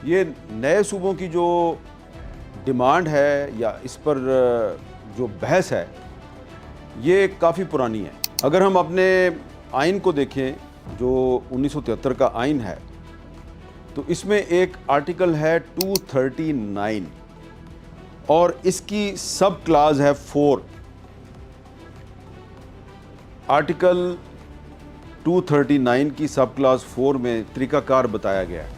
یہ نئے صوبوں کی جو ڈیمانڈ ہے یا اس پر جو بحث ہے یہ کافی پرانی ہے۔ اگر ہم اپنے آئین کو دیکھیں جو 1973 کا آئین ہے تو اس میں ایک آرٹیکل ہے 239 اور اس کی سب کلاز ہے 4۔ آرٹیکل 239 کی سب کلاز 4 میں طریقہ کار بتایا گیا ہے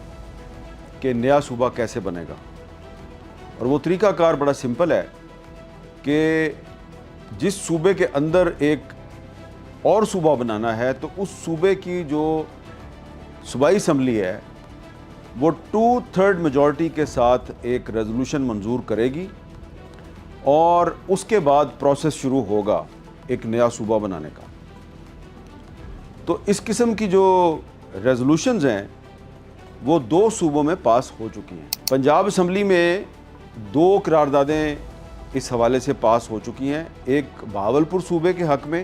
کہ نیا صوبہ کیسے بنے گا، اور وہ طریقہ کار بڑا سمپل ہے کہ جس صوبے کے اندر ایک اور صوبہ بنانا ہے تو اس صوبے کی جو صوبائی اسمبلی ہے وہ 2/3 میجورٹی کے ساتھ ایک ریزولوشن منظور کرے گی اور اس کے بعد پروسیس شروع ہوگا ایک نیا صوبہ بنانے کا۔ تو اس قسم کی جو ریزولوشنز ہیں وہ 2 صوبوں میں پاس ہو چکی ہیں۔ پنجاب اسمبلی میں 2 قراردادیں اس حوالے سے پاس ہو چکی ہیں، ایک بہاولپور صوبے کے حق میں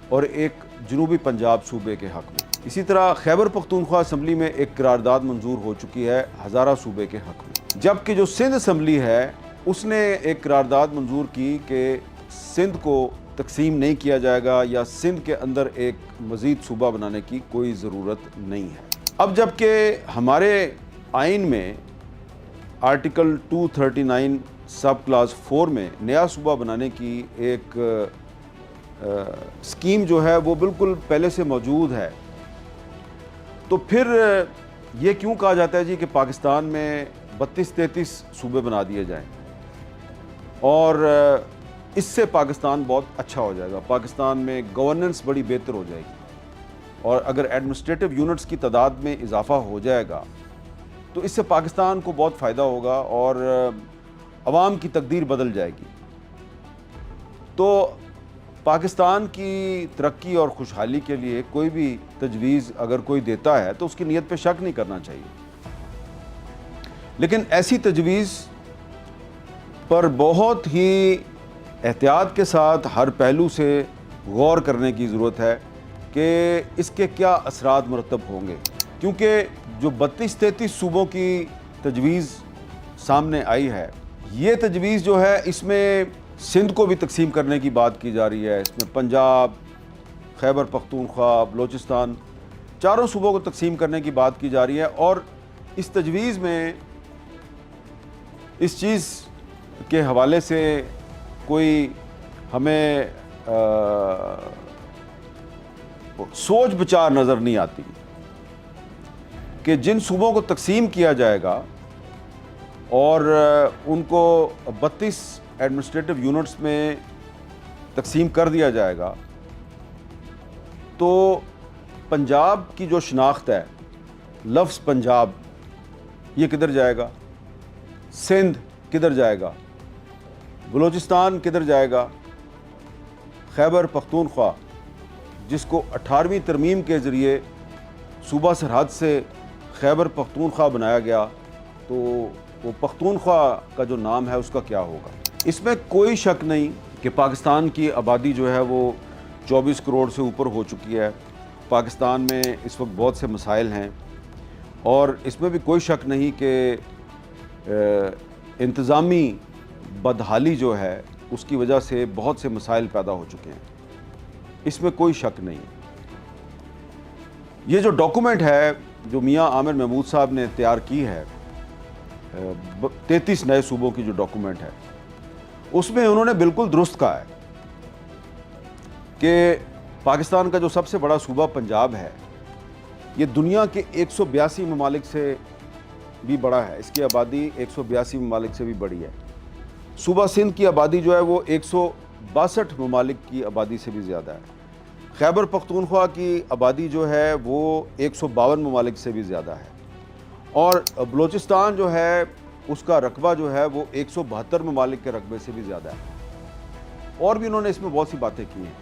اور ایک جنوبی پنجاب صوبے کے حق میں۔ اسی طرح خیبر پختونخوا اسمبلی میں ایک قرارداد منظور ہو چکی ہے ہزارہ صوبے کے حق میں، جبکہ جو سندھ اسمبلی ہے اس نے ایک قرارداد منظور کی کہ سندھ کو تقسیم نہیں کیا جائے گا یا سندھ کے اندر ایک مزید صوبہ بنانے کی کوئی ضرورت نہیں ہے۔ اب جبکہ ہمارے آئین میں آرٹیکل 239 سب کلاز 4 میں نیا صوبہ بنانے کی ایک اسکیم جو ہے وہ بالکل پہلے سے موجود ہے، تو پھر یہ کیوں کہا جاتا ہے جی کہ پاکستان میں 32-33 صوبے بنا دیے جائیں اور اس سے پاکستان بہت اچھا ہو جائے گا، پاکستان میں گورننس بڑی بہتر ہو جائے گی، اور اگر ایڈمنسٹریٹو یونٹس کی تعداد میں اضافہ ہو جائے گا تو اس سے پاکستان کو بہت فائدہ ہوگا اور عوام کی تقدیر بدل جائے گی۔ تو پاکستان کی ترقی اور خوشحالی کے لیے کوئی بھی تجویز اگر کوئی دیتا ہے تو اس کی نیت پہ شک نہیں کرنا چاہیے، لیکن ایسی تجویز پر بہت ہی احتیاط کے ساتھ ہر پہلو سے غور کرنے کی ضرورت ہے کہ اس کے کیا اثرات مرتب ہوں گے، کیونکہ جو 32-33 صوبوں کی تجویز سامنے آئی ہے، یہ تجویز جو ہے اس میں سندھ کو بھی تقسیم کرنے کی بات کی جا رہی ہے، اس میں پنجاب، خیبر پختونخوا، بلوچستان، چاروں صوبوں کو تقسیم کرنے کی بات کی جا رہی ہے، اور اس تجویز میں اس چیز کے حوالے سے کوئی ہمیں سوچ بچار نظر نہیں آتی کہ جن صوبوں کو تقسیم کیا جائے گا اور ان کو 32 ایڈمنسٹریٹو یونٹس میں تقسیم کر دیا جائے گا تو پنجاب کی جو شناخت ہے، لفظ پنجاب یہ کدھر جائے گا، سندھ کدھر جائے گا، بلوچستان کدھر جائے گا، خیبر پختونخوا جس کو 18ویں ترمیم کے ذریعے صوبہ سرحد سے خیبر پختونخوا بنایا گیا، تو وہ پختونخوا کا جو نام ہے اس کا کیا ہوگا۔ اس میں کوئی شک نہیں کہ پاکستان کی آبادی جو ہے وہ 24 کروڑ سے اوپر ہو چکی ہے، پاکستان میں اس وقت بہت سے مسائل ہیں، اور اس میں بھی کوئی شک نہیں کہ انتظامی بدحالی جو ہے اس کی وجہ سے بہت سے مسائل پیدا ہو چکے ہیں، اس میں کوئی شک نہیں۔ یہ جو ڈاکومنٹ ہے جو میاں عامر محمود صاحب نے تیار کی ہے، 33 نئے صوبوں کی جو ڈاکومنٹ ہے، اس میں انہوں نے بالکل درست کہا ہے کہ پاکستان کا جو سب سے بڑا صوبہ پنجاب ہے یہ دنیا کے 182 ممالک سے بھی بڑا ہے، اس کی آبادی 182 ممالک سے بھی بڑی ہے۔ صوبہ سندھ کی آبادی جو ہے وہ 162 ممالک کی آبادی سے بھی زیادہ ہے۔ خیبر پختونخوا کی آبادی جو ہے وہ 152 ممالک سے بھی زیادہ ہے، اور بلوچستان جو ہے اس کا رقبہ جو ہے وہ 172 ممالک کے رقبے سے بھی زیادہ ہے۔ اور بھی انہوں نے اس میں بہت سی باتیں کی ہیں،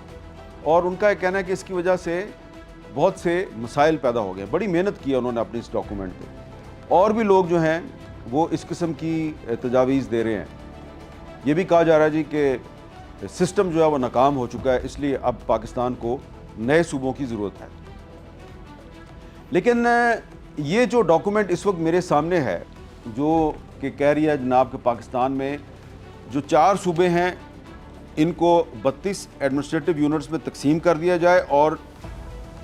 اور ان کا یہ کہنا ہے کہ اس کی وجہ سے بہت سے مسائل پیدا ہو گئے۔ بڑی محنت کی ہے انہوں نے اپنی اس ڈاکومنٹ پہ، اور بھی لوگ جو ہیں وہ اس قسم کی تجاویز دے رہے ہیں۔ یہ بھی کہا جا رہا ہے جی کہ سسٹم جو ہے وہ ناکام ہو چکا ہے، اس لیے اب پاکستان کو نئے صوبوں کی ضرورت ہے۔ لیکن یہ جو ڈاکومنٹ اس وقت میرے سامنے ہے جو کہ کہہ رہی ہے جناب کہ پاکستان میں جو 4 صوبے ہیں ان کو 32 ایڈمنسٹریٹو یونٹس میں تقسیم کر دیا جائے اور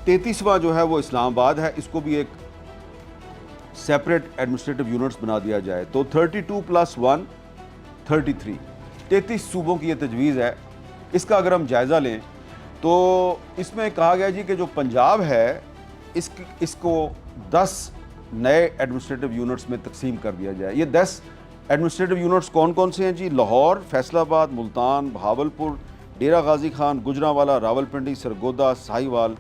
33واں جو ہے وہ اسلام آباد ہے، اس کو بھی ایک سیپریٹ ایڈمنسٹریٹو یونٹس بنا دیا جائے۔ تو 32 + 1 33 33 صوبوں کی یہ تجویز ہے۔ اس کا اگر ہم جائزہ لیں تو اس میں کہا گیا جی کہ جو پنجاب ہے اس کو 10 نئے ایڈمنسٹریٹو یونٹس میں تقسیم کر دیا جائے۔ یہ 10 ایڈمنسٹریٹو یونٹس کون کون سے ہیں جی؟ لاہور، فیصل آباد، ملتان، بہاولپور، ڈیرہ غازی خان، گجرانوالہ، راولپنڈی، سرگودا، ساہیوال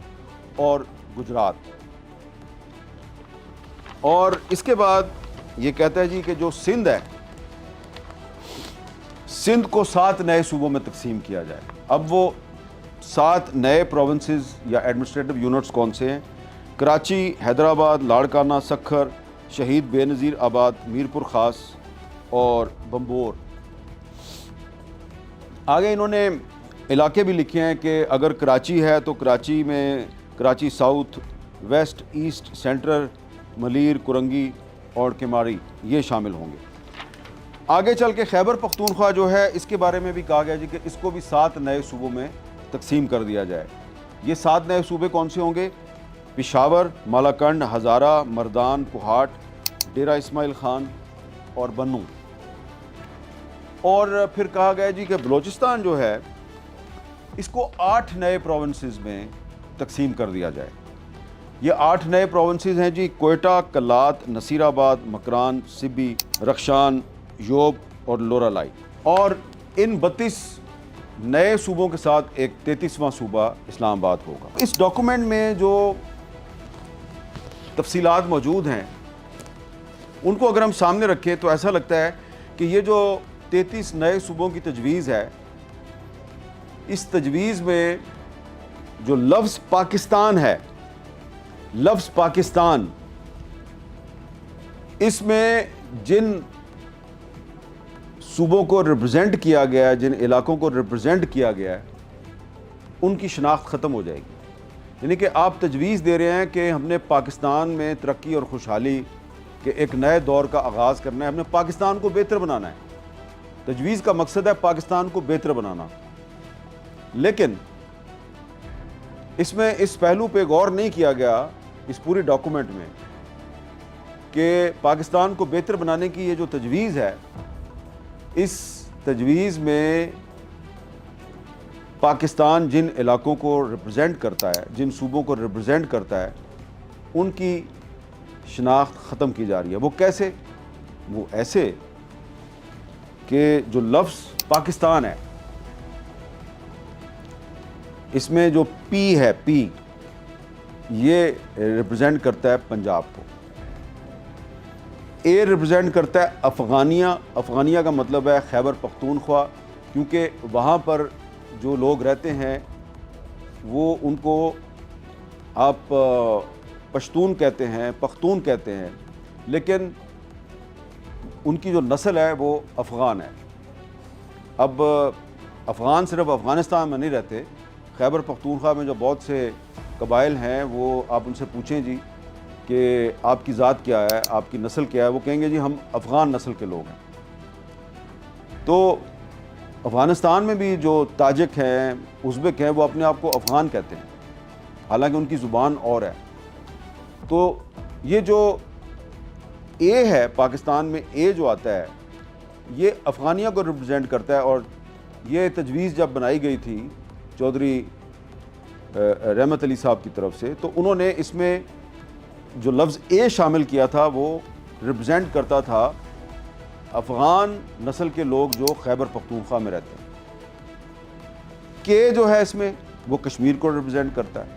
اور گجرات۔ اور اس کے بعد یہ کہتا ہے جی کہ جو سندھ ہے، سندھ کو 7 نئے صوبوں میں تقسیم کیا جائے۔ اب وہ 7 نئے پروونسز یا ایڈمنسٹریٹو یونٹس کون سے ہیں؟ کراچی، حیدرآباد، لاڑکانہ، سکھر، شہید بے نظیر آباد، میرپور خاص اور بمبور۔ آگے انہوں نے علاقے بھی لکھے ہیں کہ اگر کراچی ہے تو کراچی میں Karachi south, west, east, central, Malir, Korangi اور کماری یہ شامل ہوں گے۔ آگے چل کے خیبر پختونخوا جو ہے اس کے بارے میں بھی کہا گیا جی کہ اس کو بھی 7 نئے صوبوں میں تقسیم کر دیا جائے۔ یہ 7 نئے صوبے کون سے ہوں گے؟ پشاور، مالاکنڈ، ہزارہ، مردان، کوہاٹ، ڈیرہ اسماعیل خان اور بنوں۔ اور پھر کہا گیا جی کہ بلوچستان جو ہے اس کو 8 نئے پروونسز میں تقسیم کر دیا جائے۔ یہ 8 نئے پروونسز ہیں جی: کوئٹہ، کلات، نصیر آباد، مکران، سبی، رخشان، یوب اور لورالائی۔ اور ان 32 نئے صوبوں کے ساتھ ایک 33واں صوبہ اسلام آباد ہوگا۔ اس ڈاکومنٹ میں جو تفصیلات موجود ہیں ان کو اگر ہم سامنے رکھیں تو ایسا لگتا ہے کہ یہ جو 33 نئے صوبوں کی تجویز ہے، اس تجویز میں جو لفظ پاکستان ہے، لفظ پاکستان، اس میں جن صوبوں کو ریپرزینٹ کیا گیا ہے، جن علاقوں کو ریپرزینٹ کیا گیا ہے، ان کی شناخت ختم ہو جائے گی۔ یعنی کہ آپ تجویز دے رہے ہیں کہ ہم نے پاکستان میں ترقی اور خوشحالی کے ایک نئے دور کا آغاز کرنا ہے، ہم نے پاکستان کو بہتر بنانا ہے۔ تجویز کا مقصد ہے پاکستان کو بہتر بنانا، لیکن اس میں اس پہلو پہ غور نہیں کیا گیا اس پوری ڈاکومنٹ میں کہ پاکستان کو بہتر بنانے کی یہ جو تجویز ہے، اس تجویز میں پاکستان جن علاقوں کو ریپرزینٹ کرتا ہے، جن صوبوں کو ریپرزینٹ کرتا ہے، ان کی شناخت ختم کی جا رہی ہے۔ وہ کیسے؟ وہ ایسے کہ جو لفظ پاکستان ہے، اس میں جو پی ہے، پی، یہ ریپرزینٹ کرتا ہے پنجاب کو۔ اے ریپرزینٹ کرتا ہے افغانیہ۔ افغانیہ کا مطلب ہے خیبر پختونخوا، کیونکہ وہاں پر جو لوگ رہتے ہیں وہ ان کو آپ پشتون کہتے ہیں، پختون کہتے ہیں، لیکن ان کی جو نسل ہے وہ افغان ہے۔ اب افغان صرف افغانستان میں نہیں رہتے، خیبر پختونخوا میں جو بہت سے قبائل ہیں وہ آپ ان سے پوچھیں جی کہ آپ کی ذات کیا ہے، آپ کی نسل کیا ہے، وہ کہیں گے جی ہم افغان نسل کے لوگ ہیں۔ تو افغانستان میں بھی جو تاجک ہیں، ازبک ہیں، وہ اپنے آپ کو افغان کہتے ہیں، حالانکہ ان کی زبان اور ہے۔ تو یہ جو اے ہے پاکستان میں، اے جو آتا ہے یہ افغانیہ کو ریپرزینٹ کرتا ہے۔ اور یہ تجویز جب بنائی گئی تھی چودھری رحمت علی صاحب کی طرف سے، تو انہوں نے اس میں جو لفظ اے شامل کیا تھا وہ ریپرزینٹ کرتا تھا افغان نسل کے لوگ جو خیبر پختونخوا میں رہتے ہیں۔ کے جو ہے اس میں وہ کشمیر کو ریپرزینٹ کرتا ہے۔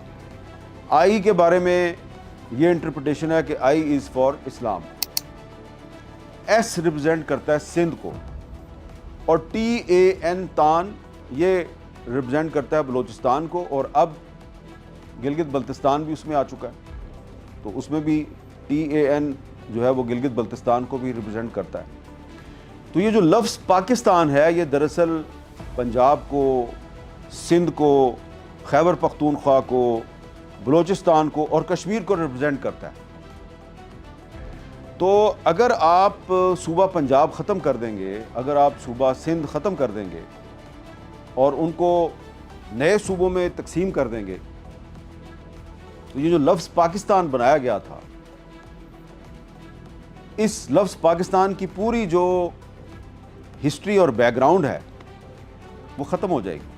آئی کے بارے میں یہ انٹرپریٹیشن ہے کہ I is for Islam. S represent کرتا ہے سندھ کو، اور ٹی اے این تان یہ ریپرزینٹ کرتا ہے بلوچستان کو، اور اب گلگت بلتستان بھی اس میں آ چکا ہے، تو اس میں بھی ٹی اے این جو ہے وہ گلگت بلتستان کو بھی ریپرزینٹ کرتا ہے۔ تو یہ جو لفظ پاکستان ہے یہ دراصل پنجاب کو، سندھ کو، خیبر پختونخوا کو، بلوچستان کو اور کشمیر کو ریپرزینٹ کرتا ہے۔ تو اگر آپ صوبہ پنجاب ختم کر دیں گے، اگر آپ صوبہ سندھ ختم کر دیں گے اور ان کو نئے صوبوں میں تقسیم کر دیں گے، تو یہ جو لفظ پاکستان بنایا گیا تھا، اس لفظ پاکستان کی پوری جو ہسٹری اور بیک گراؤنڈ ہے وہ ختم ہو جائے گی۔